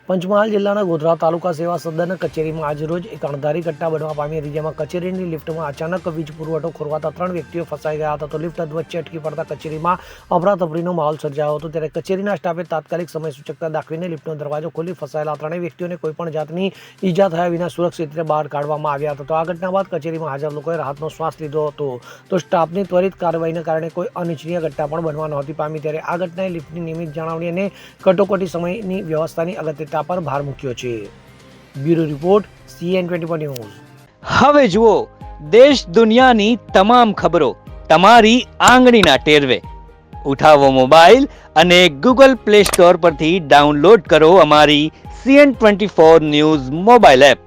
પંચમહાલ જિલ્લાના ગોધરા તાલુકા સેવા સદન કચેરીમાં આજરોજ એક અણધારી ઘટના બનવા પામી હતી, જેમાં કચેરીની લિફ્ટમાં અચાનક વીજ પુરવઠો ખોરવાતા 3 વ્યક્તિઓ ફસાઈ ગયા હતા. તો લિફ્ટ અધવચ્ચે અટકી પડતા કચેરીમાં અફરાતફરીનો માહોલ સર્જાયો હતો. ત્યારે કચેરીના સ્ટાફે તાત્કાલિક સમય સૂચકતા દાખવીને લિફ્ટનો દરવાજો ખોલી ફસાયેલા 3 વ્યક્તિઓને કોઈપણ જાતની ઈજા થયા વિના સુરક્ષિત રીતે બહાર કાઢવામાં આવ્યા હતા. તો આ ઘટના બાદ કચેરીમાં હાજર લોકોએ રાહતનો શ્વાસ લીધો હતો. તો સ્ટાફની ત્વરિત કાર્યવાહીને કારણે કોઈ અનિચ્છનીય ઘટના પણ બનવા નહોતી પામી. ત્યારે આ ઘટનાએ લિફ્ટની નિયમિત જાળવણી અને કટોકટી સમયની વ્યવસ્થાની અગત્યતા પર ભાર મૂક્યો છે. Bureau report CN24 news. હવે જુઓ દેશ દુનિયાની તમામ ખબરો તમારી આંગળીના ટેરવે. ઉઠાવો મોબાઈલ અને Google Play Store પરથી ડાઉનલોડ કરો અમારી CN24 ન્યૂઝ મોબાઈલ એપ.